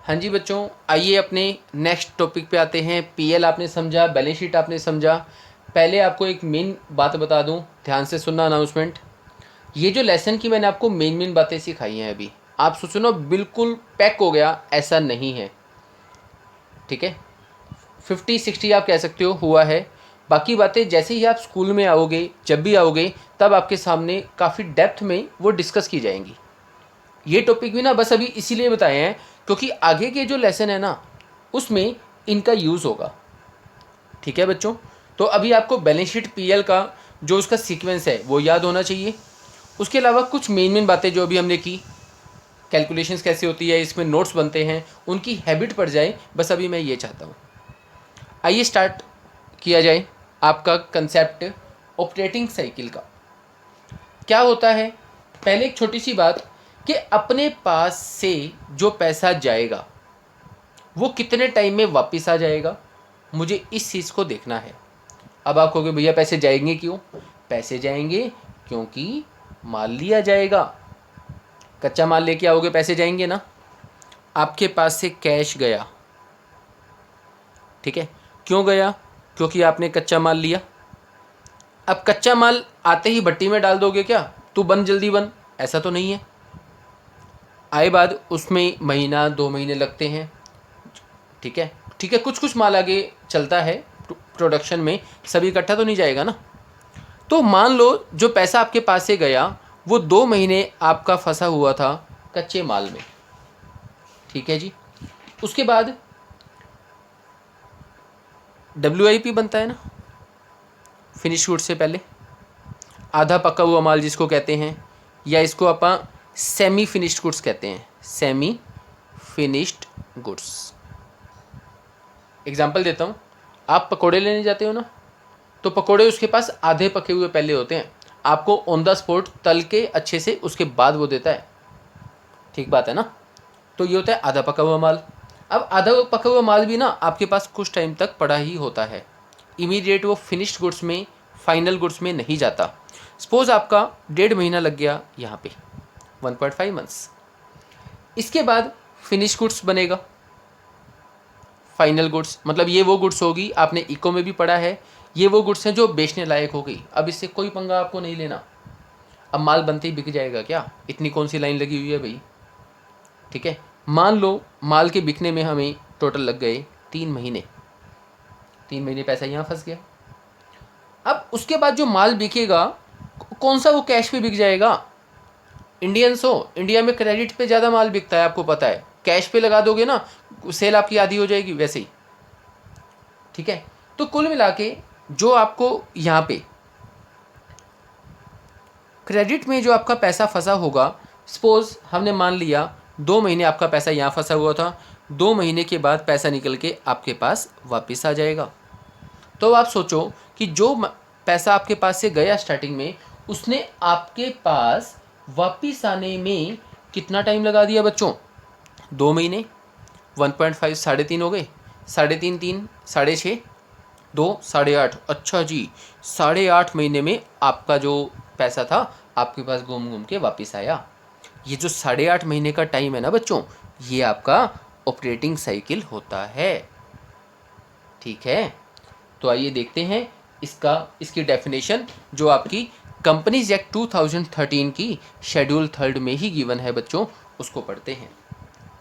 हाँ जी बच्चों, आइए अपने नेक्स्ट टॉपिक पे आते हैं। पीएल आपने समझा, बैलेंस शीट आपने समझा। पहले आपको एक मेन बात बता दूं, ध्यान से सुनना अनाउंसमेंट। ये जो लेसन की मैंने आपको मेन मेन बातें सिखाई हैं अभी, आप सोचो ना बिल्कुल पैक हो गया, ऐसा नहीं है। ठीक है, 50-60 आप कह सकते हो हुआ है। बाकी बातें जैसे ही आप स्कूल में आओगे, जब भी आओगे, तब आपके सामने काफ़ी डेप्थ में वो डिस्कस की जाएंगी। ये टॉपिक भी ना बस अभी इसीलिए बताए हैं क्योंकि आगे के जो लेसन है ना, उसमें इनका यूज़ होगा। ठीक है बच्चों, तो अभी आपको बैलेंस शीट पीएल का जो उसका सीक्वेंस है वो याद होना चाहिए। उसके अलावा कुछ मेन मेन बातें जो अभी हमने की, कैलकुलेशंस कैसे होती है, इसमें नोट्स बनते हैं, उनकी हैबिट पड़ जाए, बस अभी मैं ये चाहता हूँ। आइए स्टार्ट किया जाए आपका कंसेप्ट ऑपरेटिंग साइकिल का। क्या होता है, पहले एक छोटी सी बात कि अपने पास से जो पैसा जाएगा वो कितने टाइम में वापस आ जाएगा, मुझे इस चीज़ को देखना है। अब आप कहोगे भैया पैसे जाएंगे क्यों? पैसे जाएंगे क्योंकि माल लिया जाएगा। कच्चा माल लेके आओगे, पैसे जाएंगे ना। आपके पास से कैश गया, ठीक है, क्यों गया? क्योंकि आपने कच्चा माल लिया। अब कच्चा माल आते ही भट्टी में डाल दोगे क्या, तू बन जल्दी बन, ऐसा तो नहीं है। आए बाद उसमें महीना 2 महीने लगते हैं। ठीक है, ठीक है, कुछ कुछ माल आगे चलता है प्रोडक्शन में, सभी इकट्ठा तो नहीं जाएगा ना। तो मान लो जो पैसा आपके पास से गया वो 2 महीने आपका फंसा हुआ था कच्चे माल में। ठीक है जी, उसके बाद WIP बनता है ना, फिनिश गुड से पहले। आधा पका हुआ माल जिसको कहते हैं, या इसको अपन सेमी फिनिश्ड गुड्स कहते हैं, सेमी फिनिश्ड गुड्स। एग्जाम्पल देता हूँ, आप पकोड़े लेने जाते हो ना, तो पकोड़े उसके पास आधे पके हुए पहले होते हैं, आपको ऑन द स्पॉट तल के अच्छे से उसके बाद वो देता है। ठीक बात है ना। तो ये होता है आधा पका हुआ माल। अब आधा पका हुआ माल भी ना आपके पास कुछ टाइम तक पड़ा ही होता है, इमीडिएट वो फिनिश्ड गुड्स में, फाइनल गुड्स में नहीं जाता। सपोज आपका 1.5 महीना लग गया यहाँ पे, 1.5 मंथ्स। इसके बाद फिनिश गुड्स बनेगा, फाइनल गुड्स, मतलब ये वो गुड्स होगी, आपने इको में भी पढ़ा है, ये वो गुड्स हैं जो बेचने लायक हो गई। अब इससे कोई पंगा आपको नहीं लेना। अब माल बनते ही बिक जाएगा क्या, इतनी कौन सी लाइन लगी हुई है भाई। ठीक है, मान लो माल के बिकने में हमें टोटल लग गए 3 महीने। 3 महीने पैसा यहाँ फंस गया। अब उसके बाद जो माल बिकेगा, कौन सा वो कैश पे बिक जाएगा? इंडियंस हो, इंडिया में क्रेडिट पे ज़्यादा माल बिकता है, आपको पता है। कैश पे लगा दोगे ना, सेल आपकी आधी हो जाएगी वैसे ही। ठीक है, तो कुल मिला के जो आपको यहाँ पे क्रेडिट में जो आपका पैसा फंसा होगा, सपोज हमने मान लिया 2 महीने आपका पैसा यहाँ फंसा हुआ था, 2 महीने के बाद पैसा निकल के आपके पास वापस आ जाएगा। तो आप सोचो कि जो पैसा आपके पास से गया स्टार्टिंग में, उसने आपके पास वापस आने में कितना टाइम लगा दिया बच्चों? 2 महीने। 1.5 3.5 हो गए, 3.5 3 6.5 2 8.5। अच्छा जी, 8.5 महीने में आपका जो पैसा था आपके पास घूम घूम के वापस आया। ये जो 8.5 महीने का टाइम है ना बच्चों, ये आपका ऑपरेटिंग साइकिल होता है। ठीक है, तो आइए देखते हैं इसकी डेफिनेशन, जो आपकी कंपनीज एक्ट 2013 की शेड्यूल 3 में ही गिवन है बच्चों, उसको पढ़ते हैं।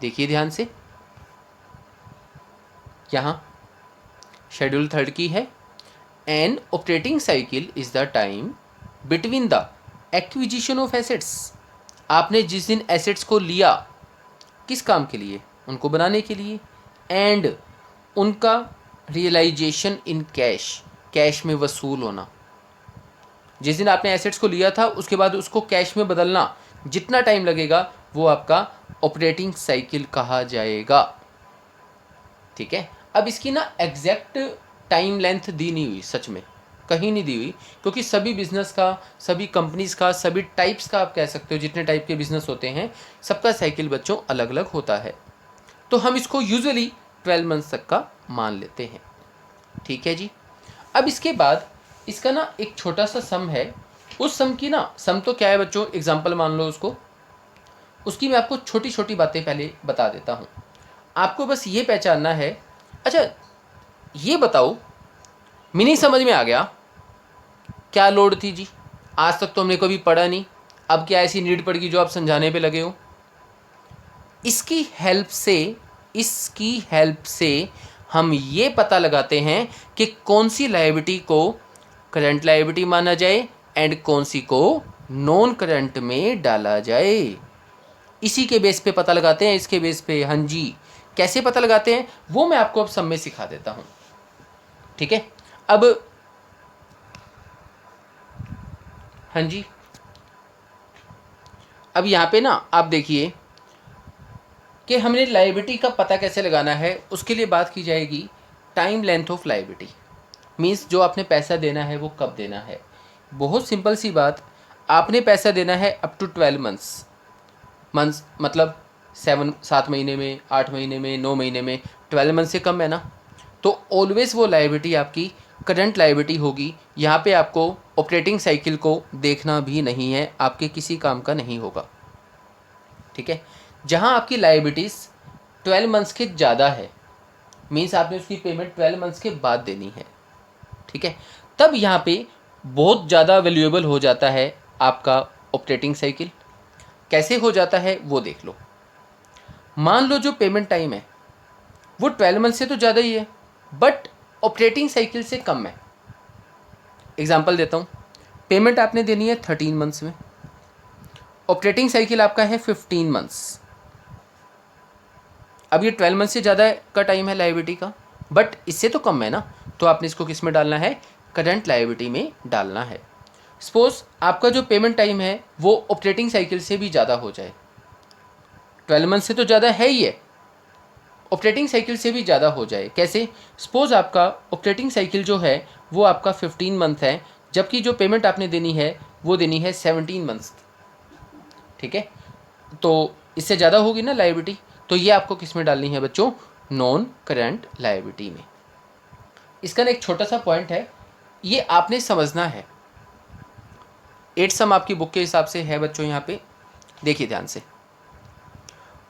देखिए ध्यान से, यहाँ शेड्यूल 3 की है, an operating cycle is the time between the acquisition of assets. आपने जिस दिन एसेट्स को लिया, किस काम के लिए? उनको बनाने के लिए। एंड उनका रियलाइजेशन इन कैश, कैश में वसूल होना। जिस दिन आपने एसेट्स को लिया था उसके बाद उसको कैश में बदलना, जितना टाइम लगेगा वो आपका ऑपरेटिंग साइकिल कहा जाएगा। ठीक है, अब इसकी ना एग्जैक्ट टाइम लेंथ दी नहीं हुई, सच में कहीं नहीं दी हुई, क्योंकि सभी बिजनेस का, सभी कंपनीज का, सभी टाइप्स का, आप कह सकते हो जितने टाइप के बिजनेस होते हैं, सबका साइकिल बच्चों अलग अलग होता है। तो हम इसको यूजुअली 12 मंथ्स तक का मान लेते हैं। ठीक है जी, अब इसके बाद इसका ना एक छोटा सा सम है। उस सम की ना, सम तो क्या है बच्चों, एग्जाम्पल मान लो उसको, उसकी मैं आपको छोटी छोटी बातें पहले बता देता हूँ। आपको बस ये पहचानना है। अच्छा ये बताओ, मिनी समझ में आ गया क्या लोड थी जी? आज तक तो हमने कभी पढ़ा नहीं, अब क्या ऐसी नीड पड़ गई जो आप समझाने पे लगे हो? इसकी हेल्प से हम ये पता लगाते हैं कि कौन सी लायबिलिटी को करंट लायबिलिटी माना जाए एंड कौन सी को नॉन करंट में डाला जाए। इसी के बेस पे पता लगाते हैं, इसके बेस पे। हाँ जी, कैसे पता लगाते हैं वो मैं आपको अब सब में सिखा देता हूँ, ठीक है? अब हाँ जी, अब यहाँ पे ना आप देखिए कि हमने लायबिलिटी का पता कैसे लगाना है। उसके लिए बात की जाएगी time length of liability, means जो आपने पैसा देना है वो कब देना है। बहुत सिंपल सी बात, आपने पैसा देना है अप टू 12 मंथ्स मतलब 7 महीने में, 8 महीने में, 9 महीने में। 12 मंथ से कम है ना, तो ऑलवेज वो लायबिलिटी आपकी करंट लायबिलिटी होगी। यहाँ पे आपको ऑपरेटिंग साइकिल को देखना भी नहीं है, आपके किसी काम का नहीं होगा, ठीक है? जहाँ आपकी लायबिलिटीज़ 12 मंथ्स के ज़्यादा है, मीन्स आपने उसकी पेमेंट 12 मंथ्स के बाद देनी है, ठीक है? तब यहाँ पे बहुत ज़्यादा वैल्यूएबल हो जाता है आपका ऑपरेटिंग साइकिल। कैसे हो जाता है वो देख लो। मान लो जो पेमेंट टाइम है वो 12 मंथ से तो ज़्यादा ही है, बट ऑपरेटिंग साइकिल से कम है। एग्जांपल देता हूँ, पेमेंट आपने देनी है 13 मंथ्स में, ऑपरेटिंग साइकिल आपका है 15 मंथ्स। अब ये 12 मंथ से ज़्यादा का टाइम है लायबिलिटी का, बट इससे तो कम है ना, तो आपने इसको किस में डालना है? करंट लायबिलिटी में डालना है। सपोज आपका जो पेमेंट टाइम है वो ऑपरेटिंग साइकिल से भी ज़्यादा हो जाए, 12 मंथ से तो ज़्यादा है ही है, ऑपरेटिंग साइकिल से भी ज़्यादा हो जाए। कैसे? सपोज आपका ऑपरेटिंग साइकिल जो है वो आपका 15 मंथ है, जबकि जो पेमेंट आपने देनी है वो देनी है 17 मंथ्स, ठीक है? तो इससे ज़्यादा होगी ना लायबिलिटी, तो ये आपको किस में डालनी है बच्चों? नॉन करंट लायबिलिटी में। इसका ना एक छोटा सा पॉइंट है, ये आपने समझना है। 8 सम आपकी बुक के हिसाब से है बच्चों, यहाँ पे देखिए ध्यान से।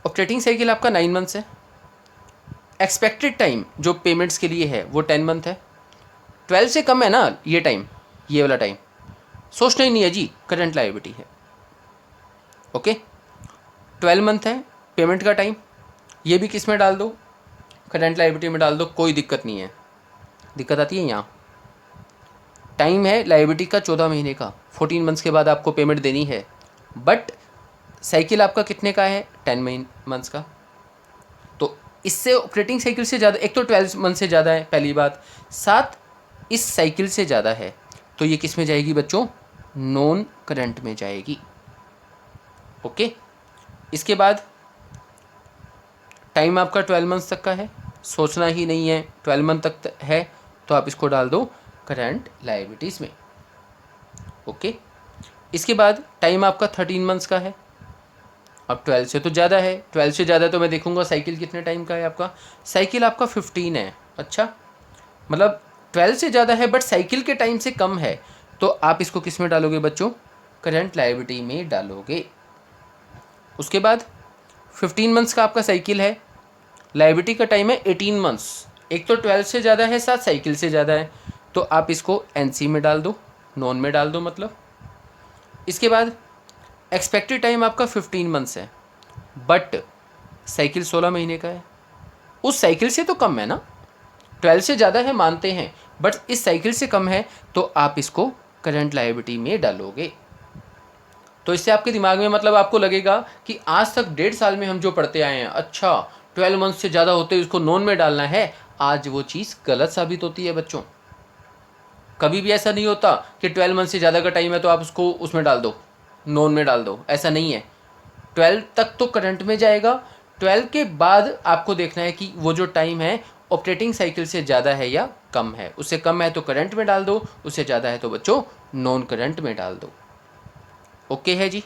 ऑपरेटिंग साइकिल आपका 9 मंथ्स है, एक्सपेक्टेड टाइम जो पेमेंट्स के लिए है वो 10 मंथ है। 12 से कम है ना ये टाइम, ये वाला टाइम सोचना ही नहीं है जी, करंट लायबिलिटी है, ओके? 12 मंथ है पेमेंट का टाइम, ये भी किस में डाल दो? करंट लायबिलिटी में डाल दो, कोई दिक्कत नहीं है। दिक्कत आती है यहाँ, टाइम है लायबिलिटी का 14 महीने का, 14 मंथ्स के बाद आपको पेमेंट देनी है, बट साइकिल आपका कितने का है? 10 मंथ्स का। तो इससे ऑपरेटिंग साइकिल से ज़्यादा, एक तो 12 मंथ से ज़्यादा है पहली बात, साथ इस साइकिल से ज़्यादा है, तो ये किस में जाएगी बच्चों? नॉन करंट में जाएगी, ओके? इसके बाद टाइम आपका 12 मंथ्स तक का है, सोचना ही नहीं है, 12 मंथ तक है तो आप इसको डाल दो करंट लायबिलिटीज़ में, ओके? इसके बाद टाइम आपका 13 मंथ्स का है, अब 12 से तो ज़्यादा है, 12 से ज़्यादा तो मैं देखूंगा साइकिल कितने टाइम का है आपका। साइकिल आपका 15 है, अच्छा मतलब 12 से ज़्यादा है बट साइकिल के टाइम से कम है, तो आप इसको किस में डालोगे बच्चों? करंट लायबिलिटी में डालोगे। उसके बाद 15 मंथ्स का आपका साइकिल है, लायबिलिटी का टाइम है 18 मंथ्स, एक तो 12 से ज़्यादा है साथ साइकिल से ज़्यादा है, तो आप इसको एनसी में डाल दो, नॉन में डाल दो मतलब। इसके बाद एक्सपेक्टेड टाइम आपका 15 मंथ्स है, बट साइकिल 16 महीने का है, उस साइकिल से तो कम है ना, 12 से ज़्यादा है मानते हैं, बट इस साइकिल से कम है, तो आप इसको करंट लायबिलिटी में डालोगे। तो इससे आपके दिमाग में मतलब आपको लगेगा कि आज तक 1.5 साल में हम जो पढ़ते आए हैं, अच्छा 12 मंथ से ज़्यादा होते उसको नॉन में डालना है, आज वो चीज़ गलत साबित होती है बच्चों। कभी भी ऐसा नहीं होता कि 12 मंथ से ज़्यादा का टाइम है तो आप उसको उसमें डाल दो, नॉन में डाल दो, ऐसा नहीं है। 12 तक तो करंट में जाएगा, 12 के बाद आपको देखना है कि वो जो टाइम है ऑपरेटिंग साइकिल से ज़्यादा है या कम है। उससे कम है तो करंट में डाल दो, उससे ज़्यादा है तो बच्चों नॉन करंट में डाल दो, ओके है जी।